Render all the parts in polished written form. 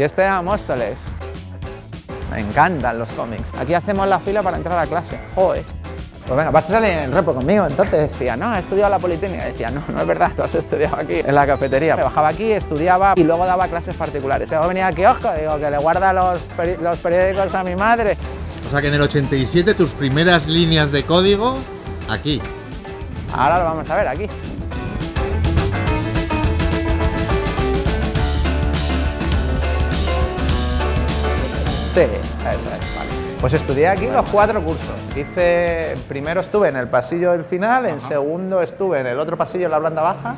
Y este era Móstoles. Me encantan los cómics. Aquí hacemos la fila para entrar a clase. Joder. Pues venga, vas a salir en el repo conmigo. Entonces decía, no, he estudiado la Politécnica. Decía, no, no es verdad, tú has estudiado aquí, en la cafetería. Me bajaba aquí, estudiaba y luego daba clases particulares. Luego venía aquí, ojo, digo, que le guarda los periódicos a mi madre. O sea que en el 87 tus primeras líneas de código aquí. Ahora lo vamos a ver aquí. Sí, eso es, vale. Pues estudié aquí los 4 cursos. Primero estuve en el pasillo del final, en segundo estuve en el otro pasillo en la planta baja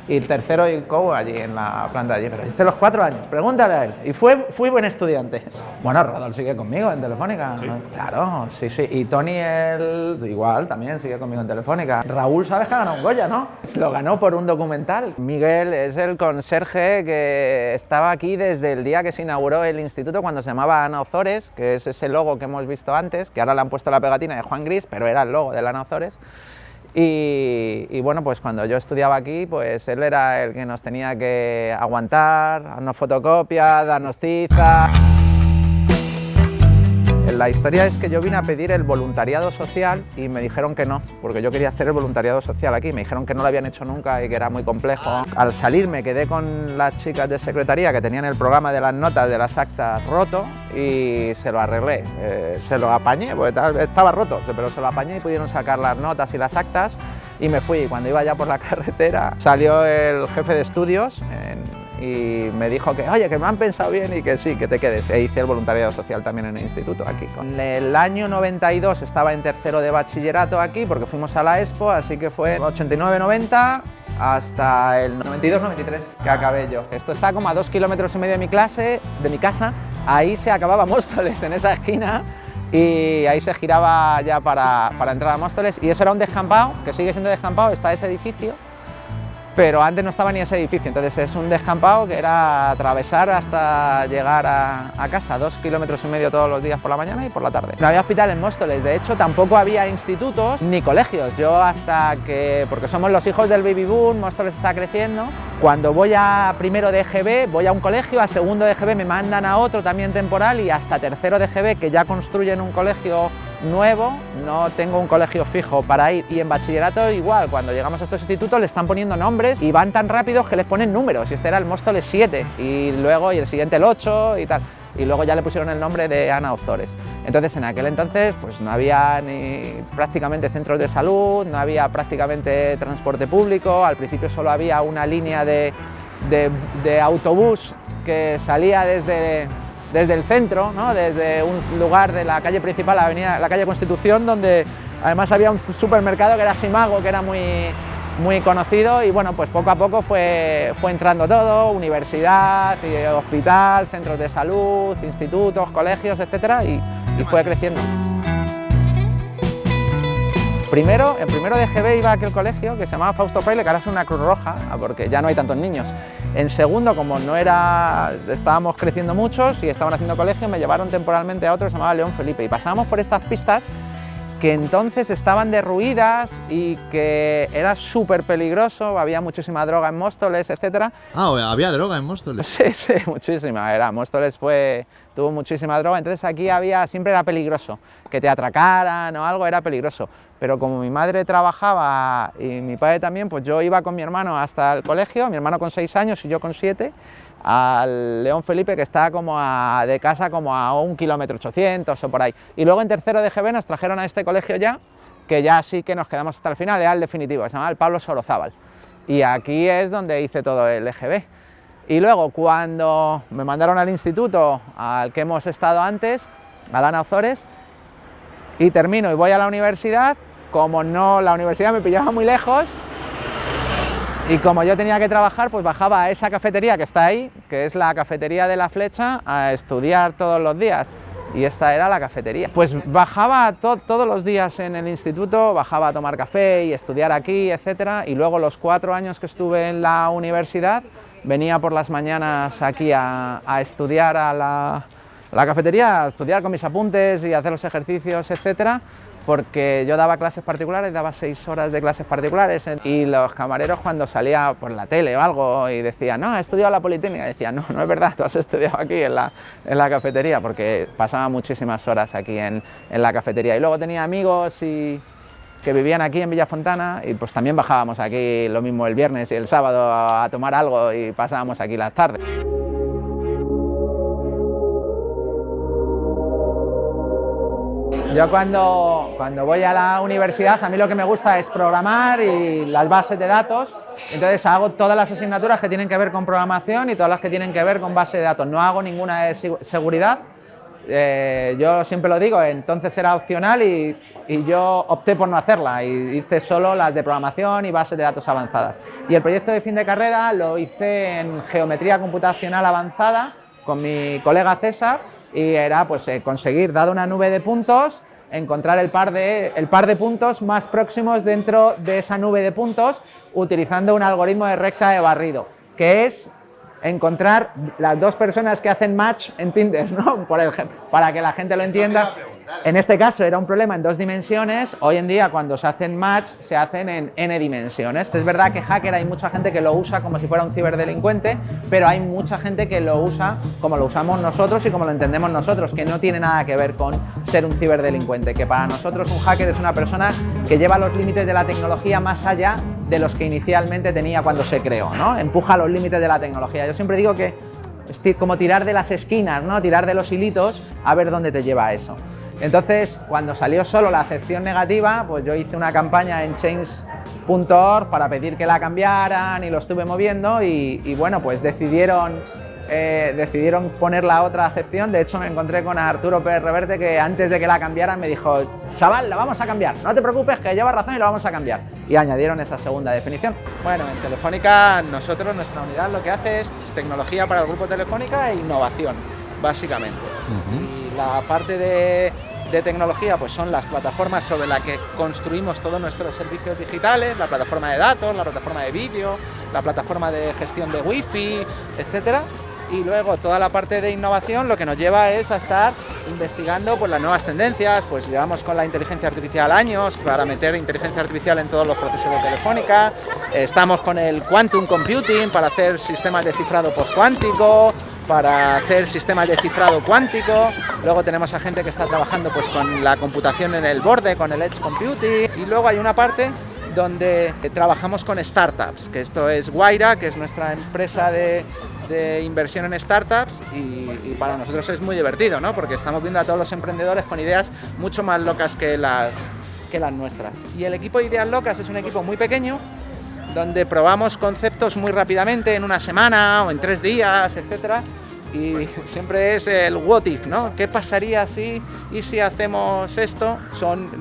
y el tercero y co allí en la planta de allí. Pero hice los 4 años, pregúntale a él. Y fui buen estudiante. Bueno, Rodolfo sigue conmigo en Telefónica. ¿Sí? Claro, sí, sí. Y Tony, él igual, también sigue conmigo en Telefónica. Raúl, sabes que ha ganado un Goya, ¿no? Lo ganó por un documental. Miguel es el conserje que estaba aquí desde el día que se inauguró el instituto, cuando se llamaba Ana Ozores, que es ese logo que hemos visto antes, que ahora le han puesto la pegatina de Juan Gris, pero era el logo de la Ana Ozores. Y bueno, pues cuando yo estudiaba aquí, pues él era el que nos tenía que aguantar, darnos fotocopias, darnos tiza. La historia es que yo vine a pedir el voluntariado social y me dijeron que no, porque yo quería hacer el voluntariado social aquí. Me dijeron que no lo habían hecho nunca y que era muy complejo. Al salir me quedé con las chicas de secretaría que tenían el programa de las notas de las actas roto y se lo arreglé. Se lo apañé, porque estaba roto, pero se lo apañé y pudieron sacar las notas y las actas y me fui. Cuando iba ya por la carretera salió el jefe de estudios y me dijo que, oye, que me han pensado bien y que sí, que te quedes. E hice el voluntariado social también en el instituto aquí. En el año 92 estaba en tercero de bachillerato aquí porque fuimos a la Expo, así que fue 89-90 hasta el 92-93 que acabé yo. Esto está como a 2,5 kilómetros de mi casa. Ahí se acababa Móstoles, en esa esquina, y ahí se giraba ya para entrar a Móstoles. Y eso era un descampado, que sigue siendo descampado, está ese edificio. Pero antes no estaba ni ese edificio, entonces es un descampado que era atravesar hasta llegar a casa, 2,5 kilómetros todos los días por la mañana y por la tarde. No había hospital en Móstoles, de hecho tampoco había institutos ni colegios. Yo hasta que, porque somos los hijos del baby boom, Móstoles está creciendo, cuando voy a primero de EGB voy a un colegio, a segundo de EGB me mandan a otro también temporal y hasta tercero de EGB, que ya construyen un colegio nuevo, no tengo un colegio fijo para ir. Y en bachillerato igual, cuando llegamos a estos institutos le están poniendo nombres y van tan rápidos que les ponen números, y este era el Móstoles 7 y luego y el siguiente el 8 y tal, y luego ya le pusieron el nombre de Ana Ozores. Entonces en aquel entonces pues no había ni prácticamente centros de salud, no había prácticamente transporte público, al principio solo había una línea de autobús que salía desde el centro, ¿no? Desde un lugar de la calle principal, la calle Constitución, donde además había un supermercado que era Simago, que era muy conocido, y bueno, pues poco a poco fue entrando todo, universidad, hospital, centros de salud, institutos, colegios, etcétera, y fue creciendo. En primero de EGB iba a aquel colegio que se llamaba Fausto Fraile, que ahora es una Cruz Roja, porque ya no hay tantos niños. En segundo, como estábamos creciendo muchos y estaban haciendo colegio, me llevaron temporalmente a otro que se llamaba León Felipe, y pasábamos por estas pistas que entonces estaban derruidas y que era súper peligroso, había muchísima droga en Móstoles, etc. Ah, ¿había droga en Móstoles? Sí, sí, muchísima. Móstoles tuvo muchísima droga, entonces aquí siempre era peligroso, que te atracaran o algo era peligroso. Pero como mi madre trabajaba y mi padre también, pues yo iba con mi hermano hasta el colegio, mi hermano con 6 años y yo con 7, al León Felipe, que está de casa como a 1,8 kilómetros o por ahí. Y luego en tercero de EGB nos trajeron a este colegio ya, que ya sí que nos quedamos hasta el final, era el definitivo, se llamaba el Pablo Sorozábal. Y aquí es donde hice todo el EGB. Y luego cuando me mandaron al instituto al que hemos estado antes, a la Ana Ozores, y termino y voy a la universidad, como la universidad me pillaba muy lejos, y como yo tenía que trabajar, pues bajaba a esa cafetería que está ahí, que es la cafetería de La Flecha, a estudiar todos los días. Y esta era la cafetería. Pues bajaba todos los días en el instituto, bajaba a tomar café y estudiar aquí, etcétera. Y luego los 4 años que estuve en la universidad, venía por las mañanas aquí a estudiar a la cafetería, a estudiar con mis apuntes y hacer los ejercicios, etcétera. porque yo daba clases particulares, daba 6 horas de clases particulares y los camareros cuando salía por la tele o algo y decían, no, he estudiado la Politécnica, decían, no, no es verdad, tú has estudiado aquí en la cafetería, porque pasaba muchísimas horas aquí en la cafetería. Y luego tenía amigos que vivían aquí en Villafontana y pues también bajábamos aquí lo mismo el viernes y el sábado a tomar algo y pasábamos aquí las tardes. Yo cuando voy a la universidad, a mí lo que me gusta es programar y las bases de datos, entonces hago todas las asignaturas que tienen que ver con programación y todas las que tienen que ver con base de datos, no hago ninguna de seguridad, yo siempre lo digo, entonces era opcional y yo opté por no hacerla y hice solo las de programación y bases de datos avanzadas. Y el proyecto de fin de carrera lo hice en geometría computacional avanzada con mi colega César y era pues conseguir, dada una nube de puntos, encontrar el par de puntos más próximos dentro de esa nube de puntos utilizando un algoritmo de recta de barrido, que es encontrar las dos personas que hacen match en Tinder, ¿no? Para que la gente lo entienda. En este caso era un problema en 2 dimensiones, hoy en día cuando se hacen match se hacen en n dimensiones. Es verdad que hacker hay mucha gente que lo usa como si fuera un ciberdelincuente, pero hay mucha gente que lo usa como lo usamos nosotros y como lo entendemos nosotros, que no tiene nada que ver con ser un ciberdelincuente, que para nosotros un hacker es una persona que lleva los límites de la tecnología más allá de los que inicialmente tenía cuando se creó, ¿no? Empuja los límites de la tecnología. Yo siempre digo que es como tirar de las esquinas, ¿no? Tirar de los hilitos a ver dónde te lleva eso. Entonces, cuando salió solo la acepción negativa, pues yo hice una campaña en change.org para pedir que la cambiaran y lo estuve moviendo y bueno, pues decidieron poner la otra acepción. De hecho, me encontré con Arturo Pérez Reverte que antes de que la cambiaran me dijo, chaval, la vamos a cambiar, no te preocupes que llevas razón y la vamos a cambiar. Y añadieron esa segunda definición. Bueno, en Telefónica nosotros, nuestra unidad lo que hace es tecnología para el grupo Telefónica e innovación, básicamente. Y la parte de tecnología pues son las plataformas sobre las que construimos todos nuestros servicios digitales, la plataforma de datos, la plataforma de vídeo, la plataforma de gestión de wifi, etcétera. Y luego toda la parte de innovación lo que nos lleva es a estar investigando pues las nuevas tendencias, pues llevamos con la inteligencia artificial años para meter inteligencia artificial en todos los procesos de Telefónica, estamos con el quantum computing para hacer sistemas de cifrado postcuántico, para hacer sistemas de cifrado cuántico, luego tenemos a gente que está trabajando pues con la computación en el borde, con el edge computing, y luego hay una parte donde trabajamos con startups, que esto es Guaira, que es nuestra empresa de inversión en startups y para nosotros es muy divertido, ¿no? Porque estamos viendo a todos los emprendedores con ideas mucho más locas que las nuestras. Y el equipo de Ideas Locas es un equipo muy pequeño, donde probamos conceptos muy rápidamente, en una semana o en 3 días, etcétera. Y siempre es el what if, ¿no? ¿Qué pasaría si hacemos esto?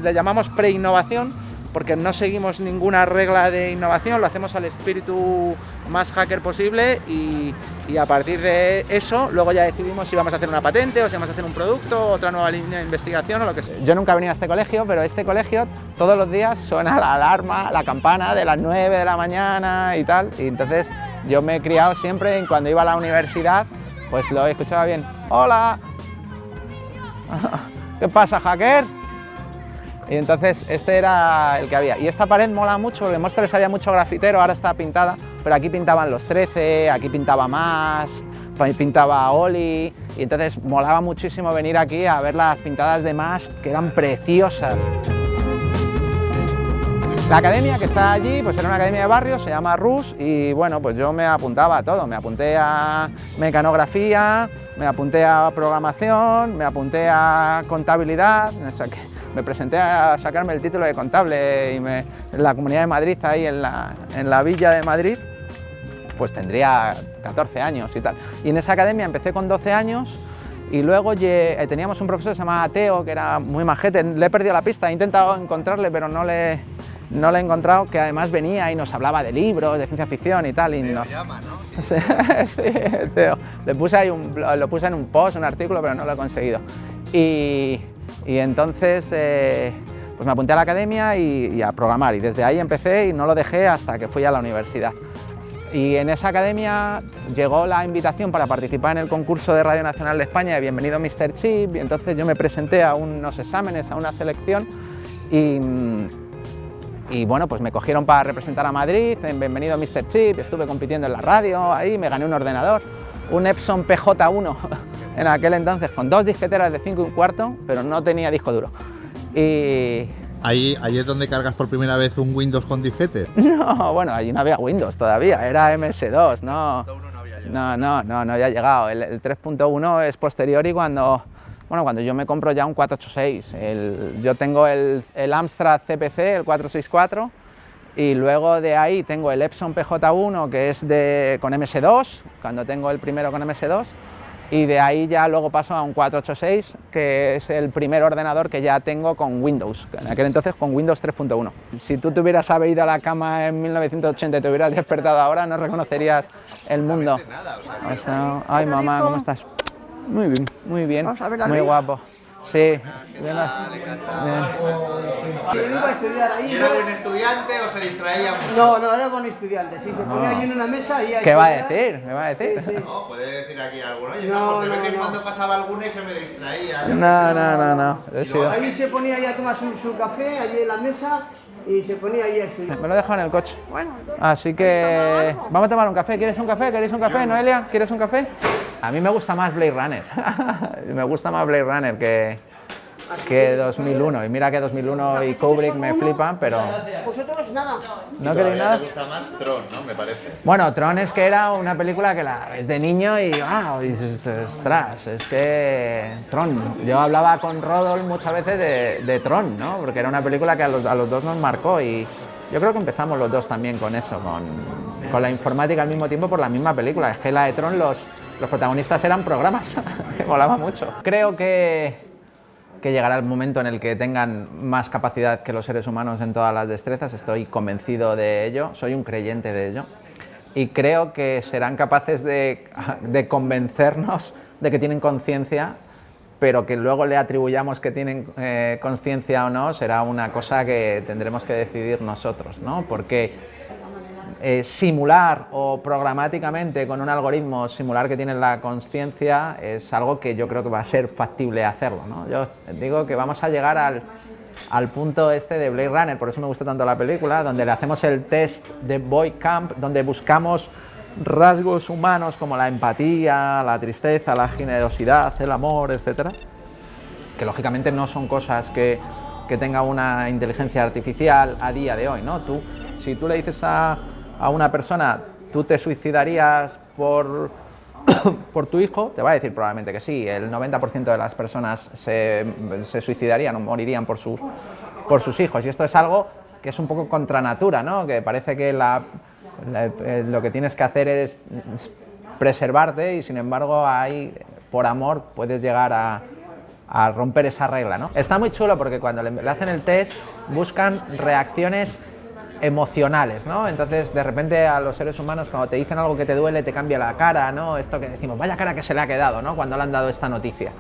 Le llamamos pre-innovación, porque no seguimos ninguna regla de innovación, lo hacemos al espíritu más hacker posible y a partir de eso luego ya decidimos si vamos a hacer una patente o si vamos a hacer un producto, otra nueva línea de investigación o lo que sea. Yo nunca he venido a este colegio, pero este colegio todos los días suena la alarma, la campana de las 9 de la mañana y tal, y entonces yo me he criado siempre y cuando iba a la universidad pues lo escuchaba bien. ¡Hola! ¿Qué pasa, hacker? Y entonces este era el que había. Y esta pared mola mucho porque en Móstoles había mucho grafitero, ahora está pintada, pero aquí pintaban los 13, aquí pintaba Mast, pintaba Oli, y entonces molaba muchísimo venir aquí a ver las pintadas de Mast, que eran preciosas. La academia que está allí pues era una academia de barrio, se llama RUS, y bueno, pues yo me apuntaba a todo, me apunté a mecanografía, me apunté a programación, me apunté a contabilidad, me presenté a sacarme el título de contable y en la Comunidad de Madrid, ahí en la Villa de Madrid, pues tendría 14 años y tal. Y en esa academia empecé con 12 años y luego teníamos un profesor que se llamaba Teo, que era muy majete, le he perdido la pista, he intentado encontrarle pero no le he encontrado, que además venía y nos hablaba de libros, de ciencia ficción y tal. Y lo llama, ¿no? Sí, Teo. Lo puse en un post, un artículo, pero no lo he conseguido. Y entonces pues me apunté a la academia y a programar, y desde ahí empecé y no lo dejé hasta que fui a la universidad. Y en esa academia llegó la invitación para participar en el concurso de Radio Nacional de España de Bienvenido Mr. Chip, y entonces yo me presenté a unos exámenes, a una selección, Y bueno, pues me cogieron para representar a Madrid en Bienvenido Mr. Chip, estuve compitiendo en la radio, ahí me gané un ordenador, un Epson PJ1 en aquel entonces, con 2 disqueteras de 5 1/4, pero no tenía disco duro. Y... ¿Ahí es donde cargas por primera vez un Windows con disquete? No, bueno, allí no había Windows todavía, era MS2, no había llegado. El 3.1 es posterior y cuando yo me compro ya un 486, yo tengo el Amstrad CPC, el 464, y luego de ahí tengo el Epson PJ1, que es con MS2, cuando tengo el primero con MS2, y de ahí ya luego paso a un 486, que es el primer ordenador que ya tengo con Windows, en aquel entonces con Windows 3.1. Si tú te hubieras ido a la cama en 1980 y te hubieras despertado ahora, no reconocerías el mundo. O sea, ay mamá, ¿cómo estás? Muy bien, muy bien, muy guapo. Sí. ¿Viene para estudiar ahí? ¿Era buen estudiante o se distraía mucho? No, era buen estudiante, sí, se ponía allí en una mesa y... ¿Qué va a decir? ¿Qué va a decir? Sí. No, puede decir aquí alguno. Oye, no, de vez en cuando pasaba alguno y se me distraía. No. Ahí se ponía ya a tomar su café, allí en la mesa, y se ponía ahí a estudiar. Me lo dejo en el coche. Bueno, Así que vamos a tomar un café. ¿Quieres un café? ¿Queréis un café, Noelia? ¿Quieres un café? A mí me gusta más Blade Runner. Me gusta más Blade Runner que 2001. Y mira que 2001 y Kubrick me flipan, pero... vosotros nada. ¿No queréis nada? ¿Te gusta más Tron, no? Me parece. Bueno, Tron es que era una película que la ves de niño y ¡wow! Y dices, ostras, es que Tron. Yo hablaba con Rodolf muchas veces de Tron, ¿no? Porque era una película que a los dos nos marcó y yo creo que empezamos los dos también con eso, con la informática al mismo tiempo por la misma película. Es que la de Tron los protagonistas eran programas, que molaba mucho. Creo que llegará el momento en el que tengan más capacidad que los seres humanos en todas las destrezas, estoy convencido de ello, soy un creyente de ello, y creo que serán capaces de convencernos de que tienen conciencia, pero que luego le atribuyamos que tienen conciencia o no, será una cosa que tendremos que decidir nosotros, ¿no? Porque simular o programáticamente con un algoritmo simular que tienen la conciencia es algo que yo creo que va a ser factible hacerlo, ¿no? Yo digo que vamos a llegar al punto este de Blade Runner, por eso me gusta tanto la película, donde le hacemos el test de Boy Camp, donde buscamos rasgos humanos como la empatía, la tristeza, la generosidad, el amor, etcétera, que lógicamente no son cosas que tenga una inteligencia artificial a día de hoy, ¿no? Si tú le dices a una persona, ¿tú te suicidarías por tu hijo? Te va a decir probablemente que sí. El 90% de las personas se suicidarían o morirían por sus hijos. Y esto es algo que es un poco contra natura, ¿no? Que parece que lo que tienes que hacer es preservarte y sin embargo por amor puedes llegar a romper esa regla, ¿no? Está muy chulo porque cuando le hacen el test buscan reacciones emocionales, ¿no? Entonces, de repente a los seres humanos cuando te dicen algo que te duele te cambia la cara, ¿no? Esto que decimos, vaya cara que se le ha quedado, ¿no? Cuando le han dado esta noticia.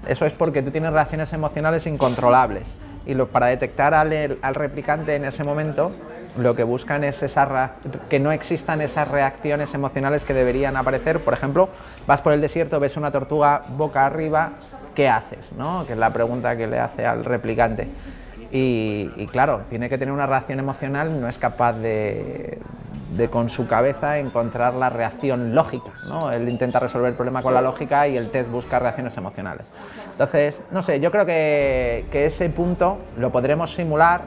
Eso es porque tú tienes reacciones emocionales incontrolables y para detectar al replicante en ese momento lo que buscan es que no existan esas reacciones emocionales que deberían aparecer. Por ejemplo, vas por el desierto, ves una tortuga boca arriba, ¿qué haces, no? Que es la pregunta que le hace al replicante. Y claro, tiene que tener una reacción emocional, no es capaz de con su cabeza encontrar la reacción lógica, ¿no? Él intenta resolver el problema con la lógica y el test busca reacciones emocionales. Entonces, no sé, yo creo que ese punto lo podremos simular,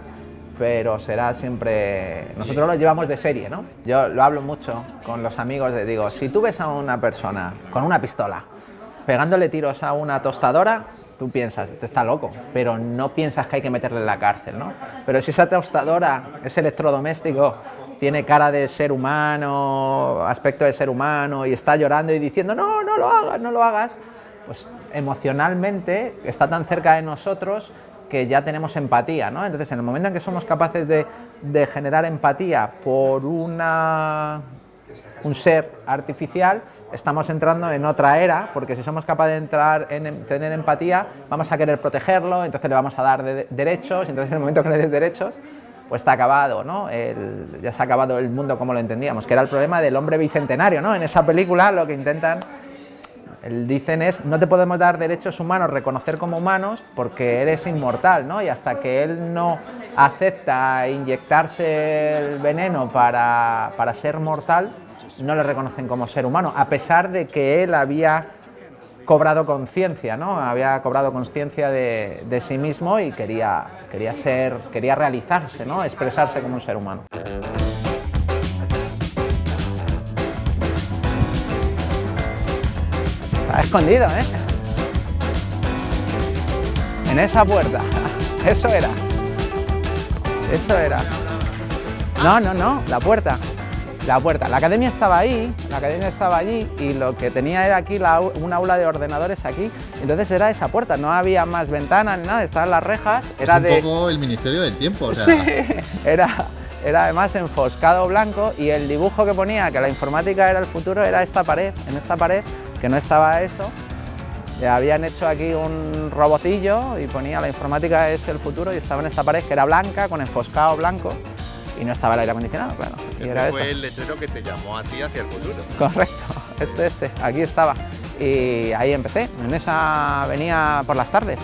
pero será siempre... Nosotros lo llevamos de serie, ¿no? Yo lo hablo mucho con los amigos, digo, si tú ves a una persona con una pistola pegándole tiros a una tostadora, tú piensas, este está loco, pero no piensas que hay que meterle en la cárcel, ¿no? Pero si esa tostadora, ese electrodoméstico, tiene cara de ser humano, aspecto de ser humano, y está llorando y diciendo, no lo hagas, pues emocionalmente está tan cerca de nosotros que ya tenemos empatía, ¿no? Entonces, en el momento en que somos capaces de generar empatía por un ser artificial, estamos entrando en otra era, porque si somos capaces de tener empatía, vamos a querer protegerlo, entonces le vamos a dar derechos, entonces en el momento que le des derechos, pues está acabado, ¿no? Ya se ha acabado el mundo como lo entendíamos, que era el problema del hombre bicentenario, ¿no? En esa película lo que intentan dicen es, no te podemos dar derechos humanos, reconocer como humanos, porque eres inmortal, ¿no? Y hasta que él no acepta inyectarse el veneno para ser mortal, no le reconocen como ser humano, a pesar de que él había cobrado conciencia, ¿no? Había cobrado conciencia de sí mismo y quería realizarse, ¿no? Expresarse como un ser humano. Está escondido, ¿eh? En esa puerta. Eso era. Eso era. No, la puerta. La puerta. La academia estaba ahí, y lo que tenía era aquí un aula de ordenadores aquí, entonces era esa puerta, no había más ventanas ni nada, estaban las rejas, era un poco el Ministerio del Tiempo, o sea... Sí, era además enfoscado blanco, y el dibujo que ponía que la informática era el futuro era esta pared, en esta pared, que no estaba eso, habían hecho aquí un robotillo y ponía la informática es el futuro, y estaba en esta pared que era blanca, con enfoscado blanco. Y no estaba el aire acondicionado, claro. Y era fue esto. el letrero que te llamó a ti hacia el futuro. Correcto, aquí estaba. Y ahí empecé, en esa venía por las tardes.